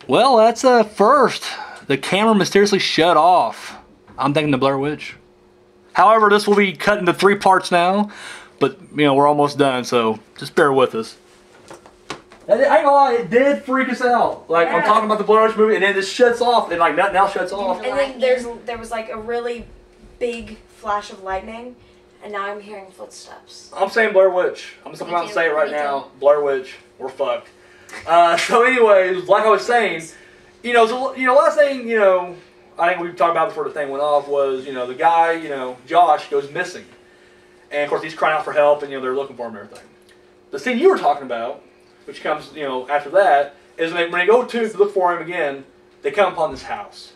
Well, that's a first. The camera mysteriously shut off. I'm thinking the Blair Witch. However, this will be cut into 3 parts now, but you know we're almost done, so just bear with us. I ain't gonna lie, it did freak us out. Like I'm talking about the Blair Witch movie, and then it just shuts off, and like nothing else shuts off. And then there was like a really big flash of lightning, and now I'm hearing footsteps. I'm saying Blair Witch. I'm just about to say it right now. Blair Witch. We're fucked. So anyways, like I was saying, last thing, I think we talked about before the thing went off was, the guy, Josh goes missing. And of course he's crying out for help and, they're looking for him and everything. The scene you were talking about, which comes, after that, is when they go to look for him again, they come upon this house.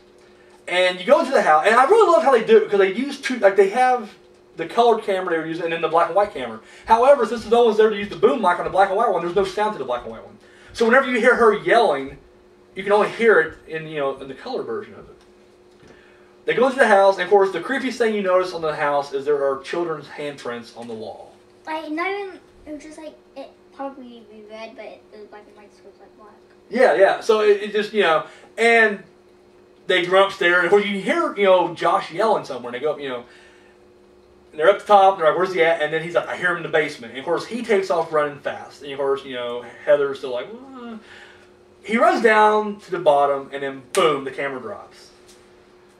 And you go into the house, and I really love how they do it, because they use they have the colored camera they were using and then the black and white camera. However, since no one's there to use the boom mic on the black and white one, there's no sound to the black and white one. So whenever you hear her yelling, you can only hear it in, in the color version of it. They go into the house, and of course, the creepiest thing you notice on the house is there are children's handprints on the wall. Like, not even, it was just like, it probably be red, but it was black and white, so it was like black. Yeah. So it just, and they run upstairs, and where you hear, Josh yelling somewhere, and they go up, and they're up the top, and they're like, where's he at? And then he's like, I hear him in the basement. And of course, he takes off running fast. And of course, Heather's still like, ah. He runs down to the bottom, and then boom, the camera drops.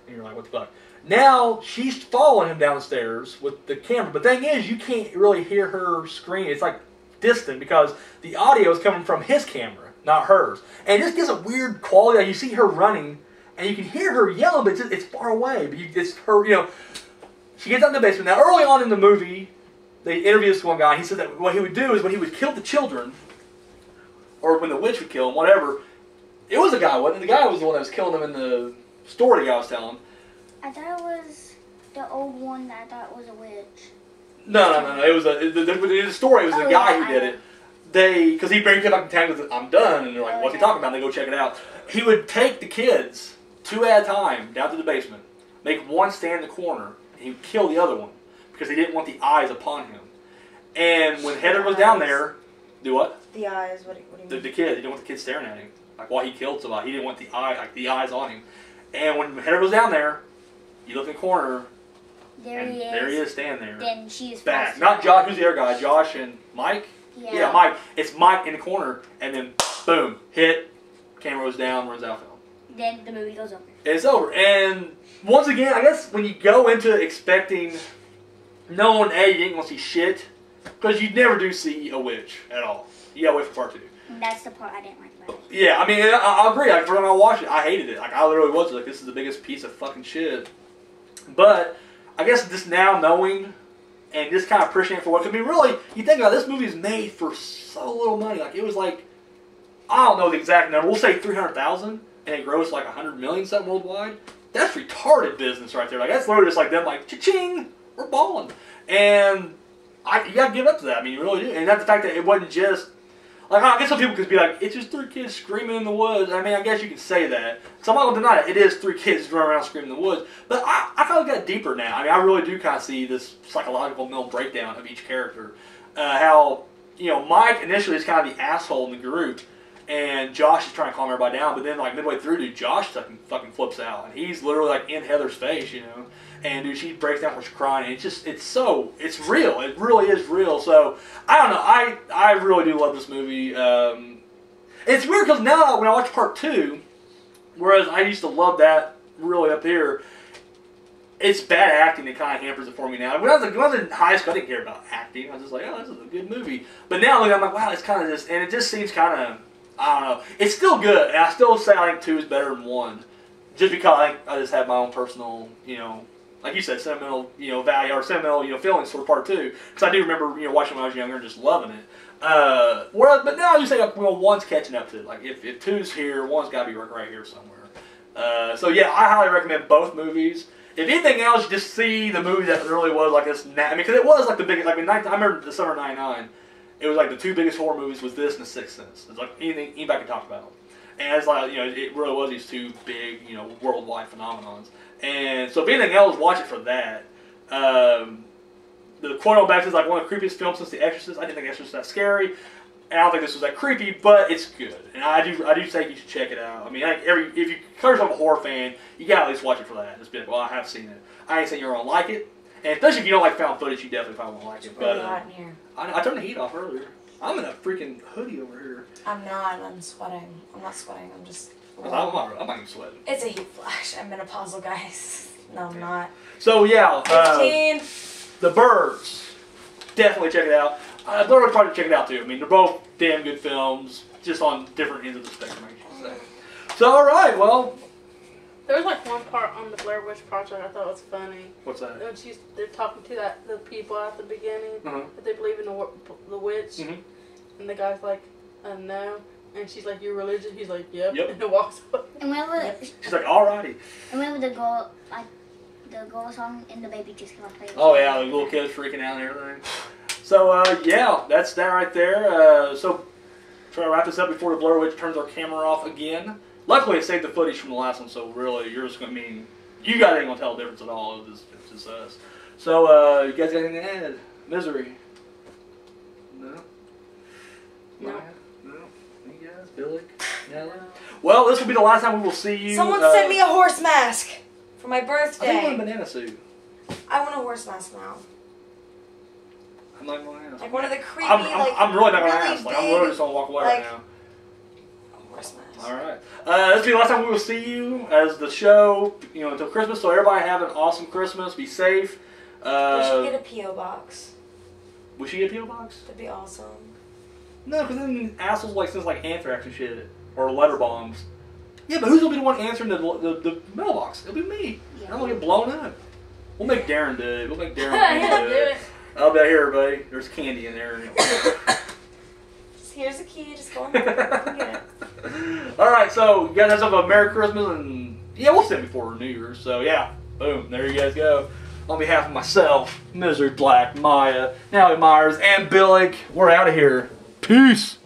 And you're like, what the fuck? Now, she's following him down the stairs with the camera. But the thing is, you can't really hear her scream. It's like distant because the audio is coming from his camera, not hers. And it just gives a weird quality. Like you see her running, and you can hear her yelling, but it's far away. But it's her, She gets out in the basement. Now, early on in the movie, they interview this one guy. He said that what he would do is when he would kill the children, or when the witch would kill them, whatever, it was a guy, wasn't it? The guy was the one that was killing them in the story the guy was telling. I thought it was the old one that I thought was a witch. No. It was the story. It was the guy who did it. Because he brings it back to town and goes, I'm done. And they're like, what's he talking about? And they go check it out. He would take the kids, 2 at a time, down to the basement, make one stand in the corner, and he would kill the other one because he didn't want the eyes upon him. And when Heather was down there, do what? The eyes. What do you mean? The kid. He didn't want the kid staring at him. Like while he killed somebody, he didn't want the eyes on him. And when Heather was down there, you look in the corner. There he is. There he is, standing there. Then she is back. Not Josh. Who's the other guy? Josh and Mike. Yeah. Mike. It's Mike in the corner, and then boom, hit. Camera goes down. Runs out film. Then the movie goes over. It's over. And once again, I guess when you go into expecting, knowing you didn't want to see shit, because you never do see a witch at all. You gotta wait for part 2. And that's the part I didn't like about it. Yeah, I mean, I agree. Like, when I watched it, I hated it. Like, I literally was like, this is the biggest piece of fucking shit. But I guess just now knowing and just kind of appreciating for what could be really, you think about it, this movie is made for so little money. Like, it was like, I don't know the exact number. We'll say 300,000, and it grossed like 100 million something worldwide. That's retarded business right there. Like, that's literally just like them, like, cha-ching, we're balling. And you gotta give up to that. I mean, you really do. And that's the fact that it wasn't just, like, I guess some people could be like, it's just 3 kids screaming in the woods. I mean, I guess you can say that. So I'm not going to deny it. It is 3 kids running around screaming in the woods. But I kind of got deeper now. I mean, I really do kind of see this psychological mental breakdown of each character. How, Mike initially is kind of the asshole in the group. And Josh is trying to calm everybody down. But then, like, midway through, dude, Josh fucking flips out. And he's literally, like, in Heather's face, And, dude, she breaks down when she's crying. And it's real. It really is real. So, I don't know. I really do love this movie. It's weird because now when I watch part 2, whereas I used to love that really up here, it's bad acting that kind of hampers it for me now. When I was in high school, I didn't care about acting. I was just like, oh, this is a good movie. But now I'm like, wow, it's kind of just, and it just seems kind of, I don't know. It's still good. And I still say I think 2 is better than 1. Just because I just have my own personal, like you said, sentimental, value or sentimental, feelings for part 2. Because I do remember, watching when I was younger and just loving it. But now you say, one's catching up to it. Like if 2's here, 1's got to be right here somewhere. So yeah, I highly recommend both movies. If anything else, just see the movie that really was like this. I mean, because it was like the biggest. Like I remember the summer '99. It was like the 2 biggest horror movies was this and The Sixth Sense. It's like anything anybody can talk about. And it's like, it really was these 2 big, worldwide phenomenons. And so if anything else, watch it for that. The quote on back is like one of the creepiest films since The Exorcist. I didn't think The Exorcist was that scary. And I don't think this was that creepy, but it's good, and I do think you should check it out. I mean, if you call yourself a horror fan, you gotta at least watch it for that. Just be like, well, I have seen it. I ain't saying you're gonna like it, and especially if you don't like found footage, you definitely probably won't like it. It's really But hot in here. I turned the heat off earlier. I'm in a freaking hoodie over here. I'm not. I'm sweating. I'm not sweating. I'm just. I'm not even sweating. It's a heat flash. I'm menopausal, guys. No, I'm not. So yeah, 15. The Birds. Definitely check it out. Blair Witch Project, check it out too. I mean, they're both damn good films, just on different ends of the spectrum, I should say. So, all right, well. There was like one part on the Blair Witch Project I thought was funny. What's that? When they're talking to the people at the beginning that they believe in the witch, and the guy's like, no, and she's like, "You're religious?" He's like, "Yep," and it walks away. And whenever she's like, "Alrighty." And whenever the girl song and the baby just came out playing. Oh yeah, the little kids freaking out and everything. So yeah, that's that right there. So try to wrap this up before the Blair Witch turns our camera off again. Luckily, it saved the footage from the last one, so really, yours gonna mean you guys ain't gonna tell the difference at all. It's just us. So you guys got anything to add? Misery? No. No. No. You guys, Bilak, Natalie? Well, this will be the last time we will see you. Someone sent me a horse mask for my I think I want a birthday. banana suit. I want a horse mask now. I'm not gonna ask. Like one of the creepy, I'm really not gonna really ask. Like, I'm really just gonna walk away right now. Horse mask. All right. This will be the last time we will see you as the show. You know, until Christmas. So everybody have an awesome Christmas. Be safe. We should get a P.O. box. We should get a P.O. box. That'd be awesome. No, because then assholes like things like anthrax and shit, or letter bombs. Yeah, but who's gonna be the one answering the mailbox? It'll be me. Yeah. I'm gonna get blown up. We'll make Darren do it. We'll make Darren Yeah, do it. I'll be out here, everybody. There's candy in there. Just here's the key. Just go in there and get it. All right, so you guys have yourself a Merry Christmas, and yeah, we'll see you before New Year's. So yeah, boom, there you guys go. On behalf of myself, Misery Black, Maya, Natalie Myers, and Bilak, we're out of here. Peace.